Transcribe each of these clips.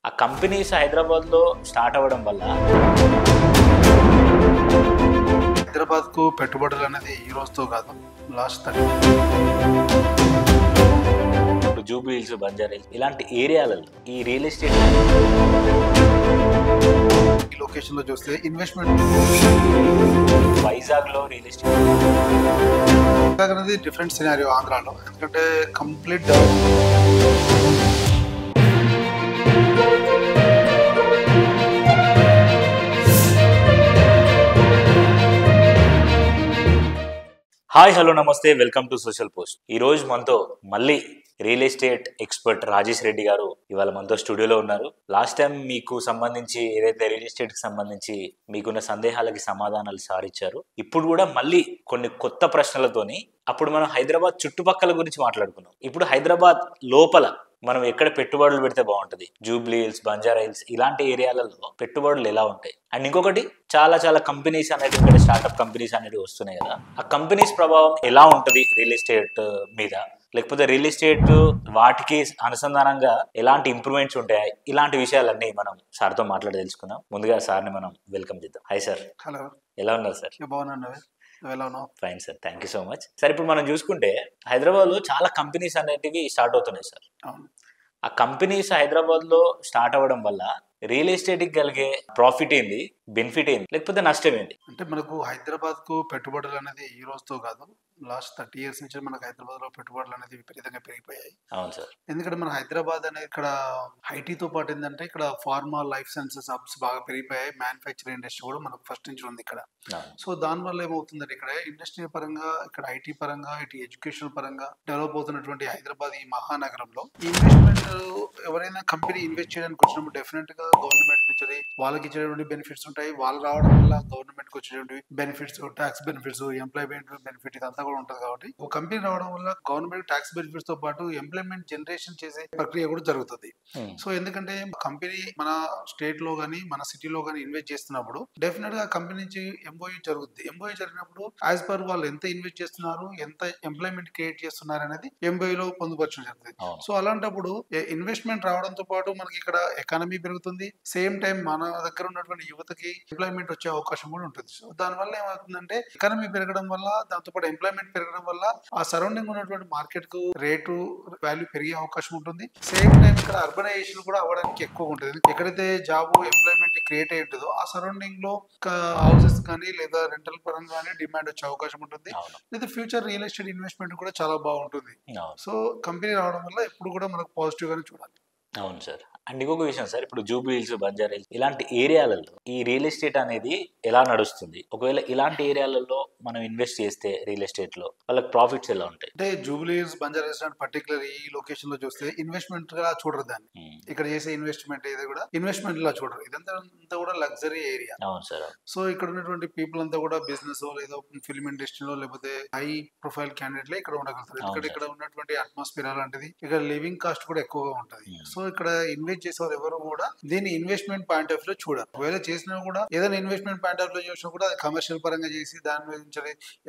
ఆ కంపెనీస్ హైదరాబాద్లో స్టార్ట్ అవ్వడం వల్ల హైదరాబాద్కు పెట్టుబడులు అనేది ఈ రోజుతో కాదు, లాస్ట్ 30 ఇప్పుడు జూబ్లీ హిల్స్, బంజారా హిల్స్ ఇలాంటి ఏరియాలలో ఈ రియల్ ఎస్టేట్ ఈ లొకేషన్లో చూస్తే ఇన్వెస్ట్మెంట్ వైజాగ్లో రియల్ ఎస్టేట్ అనేది డిఫరెంట్ సినారియో ఆంధ్రాలో. ఎందుకంటే కంప్లీట్ హాయ్ హలో నమస్తే, వెల్కమ్ టు సోషల్ పోస్ట్. ఈ రోజు మనతో మళ్ళీ real estate expert Rajesh Reddy గారు ఇవాళ మనతో స్టూడియోలో ఉన్నారు. లాస్ట్ టైం మీకు సంబంధించి ఏదైతే రియల్ ఎస్టేట్ కి సంబంధించి మీకున్న సందేహాలకి సమాధానాలు సారిచ్చారు. ఇప్పుడు కూడా మళ్ళీ కొన్ని కొత్త ప్రశ్నలతోని అప్పుడు మనం హైదరాబాద్ చుట్టుపక్కల గురించి మాట్లాడుకున్నాం. ఇప్పుడు హైదరాబాద్ లోపల మనం ఎక్కడ పెట్టుబడులు పెడితే బాగుంటుంది, జూబ్లీ హిల్స్, బంజారా హిల్స్ ఇలాంటి ఏరియాలలో పెట్టుబడులు ఎలా ఉంటాయి, అండ్ ఇంకొకటి చాలా కంపెనీస్ అనేది ఇక్కడ స్టార్ట్అప్ కంపెనీస్ అనేవి వస్తున్నాయి కదా, ఆ కంపెనీస్ ప్రభావం ఎలా ఉంటుంది రియల్ ఎస్టేట్ మీద, లేకపోతే రియల్ ఎస్టేట్ వాటికి అనుసంధానంగా ఎలాంటి ఇంప్రూవ్మెంట్స్ ఉంటాయి, ఇలాంటి విషయాలన్నీ మనం సార్తో మాట్లాడి తెలుసుకుందాం. ముందుగా సార్ని మనం వెల్కమ్ చేద్దాం. Hi sir. హలో, ఎలా ఉన్నారు సార్? బాగున్నాను. ఎలా ఉన్నావు? Fine sir, thank you so much. Sir, ఇప్పుడు మనం చూసుకుంటే హైదరాబాద్లో చాలా కంపెనీస్ అనేటివి స్టార్ట్ అవుతున్నాయి సార్. అవును. ఆ కంపెనీస్ హైదరాబాద్లో స్టార్ట్ అవ్వడం వల్ల రియల్ ఎస్టేట్కి కలిగే ప్రాఫిట్ ఏంది, బెనిఫిట్ ఏంది, లేకపోతే నష్టం ఏంటి? అంటే మనకు హైదరాబాద్కు పెట్టుబడులు అనేది ఈ రోజుతో కాదు, లాస్ట్ 30 years నుంచి మనకు హైదరాబాద్లో పెట్టుబడులు అనేది విపరీతంగా పెరిగిపోయాయి. అవును సార్. ఎందుకంటే మన హైదరాబాద్ అనేది ఇక్కడ ఐటీతో పాటు ఏంటంటే ఇక్కడ ఫార్మా, లైఫ్ సైన్సెస్ హబ్స్ బాగా పెరిగిపోయాయి. మ్యానుఫ్యాక్చరింగ్ ఇండస్ట్రీ కూడా మనకు ఫస్ట్ నుంచి ఉంది ఇక్కడ. సో దానివల్ల ఏమవుతుందంటే ఇక్కడ ఇండస్ట్రీ పరంగా, ఇక్కడ ఐటీ పరంగా, ఇటు ఎడ్యుకేషన్ పరంగా డెవలప్ అవుతున్నటువంటి హైదరాబాద్ ఈ మహానగరంలో ఇన్వెస్ట్మెంట్ ఎవరైనా కంపెనీ ఇన్వెస్ట్ చేయడానికి వచ్చినప్పుడు డెఫినెట్ గా గవర్నమెంట్ నుంచి వాళ్ళకి ఇచ్చేటువంటి బెనిఫిట్స్ ఉంటాయి. వాళ్ళు రావడం వల్ల గవర్నమెంట్ కి వచ్చేటువంటి benefits, tax benefits, employment benefit ఇదంతా కూడా ఉంటుంది. కాబట్టి ఒక కంపెనీ రావడం వల్ల గవర్నమెంట్ ట్యాక్స్ బెనిఫిట్స్ తో పాటు ఎంప్లాయ్మెంట్ జనరేషన్ చేసే ప్రక్రియ కూడా జరుగుతుంది. సో ఎందుకంటే కంపెనీ మన స్టేట్ లో గానీ మన సిటీలో గానీ ఇన్వెస్ట్ చేస్తున్నప్పుడు డెఫినెట్ గా కంపెనీ నుంచి ఎంఓయూ జరుగుతుంది. ఎంఓయూ జరిగినప్పుడు యాజ్ పర్ వాళ్ళు ఎంత ఇన్వెస్ట్ చేస్తున్నారు, ఎంత ఎంప్లాయ్మెంట్ క్రియేట్ చేస్తున్నారు అనేది ఎంఓయూలో పొందుపరచడం జరుగుతుంది. సో అలాంటప్పుడు ఇన్వెస్ట్మెంట్ రావడంతో పాటు మనకి ఇక్కడ ఎకానమీ పెరుగుతుంది. సేమ్ టైం మన దగ్గర ఉన్నటువంటి యువతకి ఎంప్లాయ్మెంట్ వచ్చే అవకాశం కూడా ఉంటుంది. సో దానివల్ల ఏమవుతుందంటే ఎకానమీ పెరగడం వల్ల, దాంతో పాటు ఎంప్లాయ్మెంట్ పెరగడం వల్ల ఆ సరౌండింగ్ ఉన్నటువంటి మార్కెట్ కు రేటు వాల్యూ పెరిగే అవకాశం ఉంటుంది. సేమ్ టైం ఇక్కడ అర్బనైజేషన్ కూడా అవ్వడానికి ఎక్కువ ఉంటుంది. ఎక్కడైతే జాబ్, ఎంప్లాయ్మెంట్ క్రియేట్ అయి ఉంటుందో ఆ సరౌండింగ్ లో హౌసెస్ కానీ లేదా రెంటల్ పరంగా కానీ డిమాండ్ వచ్చే అవకాశం ఉంటుంది. లేదా ఫ్యూచర్ రియల్ ఎస్టేట్ ఇన్వెస్ట్మెంట్ కూడా చాలా బాగుంటుంది. సో కంపెనీ రావడం వల్ల ఎప్పుడు కూడా మనకు పాజిటివ్ గానే చూడాలి. అవును సార్. అండ్ ఇంకొక విషయం సార్, ఇప్పుడు జూబ్లీ హిల్స్, బంజారా హిల్స్ ఇలాంటి ఏరియాలలో ఈ రియల్ ఎస్టేట్ అనేది ఎలా నడుస్తుంది? ఒకవేళ ఇలాంటి ఏరియాలలో మనం ఇన్వెస్ట్ చేస్తే రియల్ ఎస్టేట్ లో వాళ్ళకి ప్రాఫిట్స్ ఎలా ఉంటాయి? అంటే Jubilee hills, Banjara hills particular ఈ లొకేషన్ లో చూస్తే ఇన్వెస్ట్మెంట్ గా చూడరు దాన్ని. ఇక్కడ చేసే ఇన్వెస్ట్మెంట్ ఏది కూడా ఇన్వెస్ట్మెంట్ లా చూడరు. ఇదంతా కూడా లగ్జరీ ఏరియా. అవును సార్. సో ఇక్కడ ఉన్నటువంటి పీపుల్ అంతా కూడా బిజినెస్ లేదా ఫిల్మ్ ఇండస్ట్రీలో లేకపోతే హై ప్రొఫైల్ క్యాండిడేట్లే ఇక్కడ ఉండగలుగుతారు. ఎందుకంటే ఇక్కడ ఉన్నటువంటి అట్మాస్ఫియర్ అలాంటిది. ఇక్కడ లివింగ్ కాస్ట్ కూడా ఎక్కువగా ఉంటుంది. సో ఇక్కడ ఇన్వెస్ట్ చేసేవారు ఎవరు కూడా దీన్ని ఇన్వెస్ట్మెంట్ పాయింట్ ఆఫ్ లో చూడరు. ఒకవేళ చేసినా కూడా ఏదైనా ఇన్వెస్ట్మెంట్ పాయింట్ ఆఫ్ లో చేసినా కూడా అది కమర్షియల్ పరంగా చేసి దాని నుంచి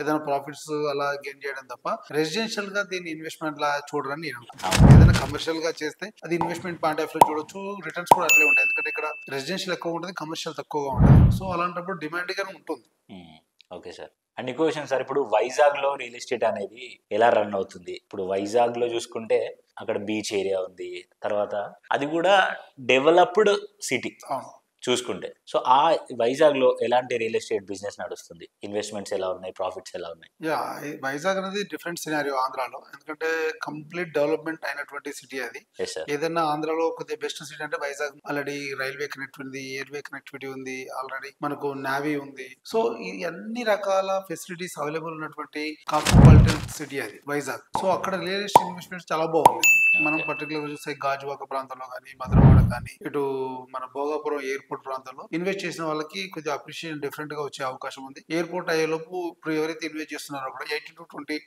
ఏదైనా ప్రాఫిట్స్ అలా గెయిన్ చేయడం తప్ప రెసిడెన్షియల్ గా దీన్ని ఇన్వెస్ట్మెంట్ లా చూడరని నేను అనుకుంటున్నాను. ఏదైనా కమర్షియల్ గా చేస్తే అది ఇన్వెస్ట్మెంట్ పాయింట్ ఆఫ్ లో చూడొచ్చు. రిటర్న్స్ కూడా అట్లే ఉంటాయి. ఎందుకంటే ఇక్కడ రెసిడెన్షియల్ ఎక్కువ ఉంటుంది, కమర్షియల్ తక్కువగా ఉంటుంది. సో అలాంటప్పుడు డిమాండ్ గానే ఉంటుంది. Okay sir. అండ్ ఇంకో విషయం సార్, ఇప్పుడు వైజాగ్ లో రియల్ ఎస్టేట్ అనేది ఎలా రన్ అవుతుంది? ఇప్పుడు వైజాగ్ లో చూసుకుంటే అక్కడ బీచ్ ఏరియా ఉంది, తర్వాత అది కూడా డెవలప్డ్ సిటీ చూసుకుంటే. సో ఆ వైజాగ్ లో ఎలాంటి రియల్ ఎస్టేట్ బిజినెస్ నడుస్తుంది? ఇన్వెస్ట్మెంట్స్ ఎలా ఉన్నాయి, ప్రాఫిట్స్ ఎలా ఉన్నాయి? వైజాగ్ అనేది డిఫరెంట్ సినారియో ఆంధ్రాలో. ఎందుకంటే కంప్లీట్ డెవలప్మెంట్ అయినటువంటి సిటీ అది. ఏదైనా ఆంధ్రాలో కొద్దిగా బెస్ట్ సిటీ అంటే వైజాగ్. ఆల్రెడీ రైల్వే కనెక్టివిటీ ఉంది, ఎయిర్వే కనెక్టివిటీ ఉంది, ఆల్రెడీ మనకు నావీ ఉంది. సో ఈ అన్ని రకాల ఫెసిలిటీస్ అవైలబుల్ ఉన్నటువంటి కాస్మోపాలిటన్ సిటీ అది వైజాగ్. సో అక్కడ రియల్ ఎస్టేట్ ఇన్వెస్ట్మెంట్స్ చాలా బాగుంది. మనం పర్టికులర్ చూస్తే గాజువాక ప్రాంతంలో కానీ, మధురవాడ కానీ, ఇటు మన భోగాపురం ఎయిర్పోర్ట్ ఎయిర్పోర్ట్ ప్రాంతంలో ఇన్వెస్ట్ చేసిన వాళ్ళకి కొద్దిగా అప్రిషియేషన్ డిఫరెంట్ గా వచ్చే అవకాశం ఉంది. ఎయిర్పోర్ట్ అయ్యేలోపు ఇప్పుడు ఎవరైతే ఇన్వెస్ట్ చేస్తున్నారో కూడా 18 to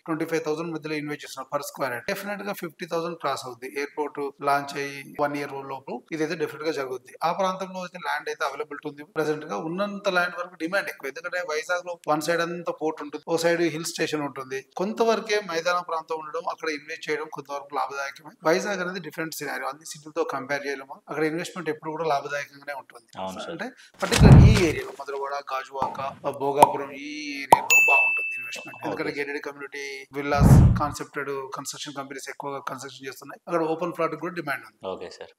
25,000 మధ్యలో ఇన్వెస్ట్ చేస్తున్నారు పర్ స్క్వేర్ యార్డ్. డెఫినెట్ గా 50,000 క్రాస్ అవుద్ది ఎయిర్పోర్ట్ లాంచ్ అయ్యి 1 year లోపు. ఇదైతే డెఫినెట్ గా జరుగుద్ది. ఆ ప్రాంతంలో అయితే ల్యాండ్ అయితే అవైలబిలిటీ ఉంది. ప్రెసెంట్ గా ఉన్నంత ల్యాండ్ వరకు డిమాండ్ ఎక్కువ. ఎందుకంటే వైజాగ్ లో వన్ సైడ్ అంతా పోర్ట్ ఉంటుంది, ఓ సైడ్ హిల్ స్టేషన్ ఉంటుంది. కొంతవరకే మైదాన ప్రాంతం ఉండడం, అక్కడ ఇన్వెస్ట్ చేయడం కొంతవరకు లాభదాయకమే. వైజాగ్ అనేది డిఫరెంట్ సినారియో, అన్ని సిటీలతో కంపేర్ చేయలేము. అక్కడ ఇన్వెస్ట్మెంట్ ఎప్పుడు కూడా లాభదాయకంగానే ఉంటుంది. అంటే పర్టికులర్ ఈ ఏరియాలో మధురవాడ, గాజువాక, భోగాపురం ఈ ఏరియాలో బాగుంటుంది ఇన్వెస్ట్మెంట్. ఎందుకంటే gated community villas కాన్సెప్టెడ్ construction companies ఎక్కువగా కన్స్ట్రక్షన్ చేస్తున్నాయి. అక్కడ ఓపెన్ ప్లాట్ కూడా డిమాండ్ ఉంది. Okay sir.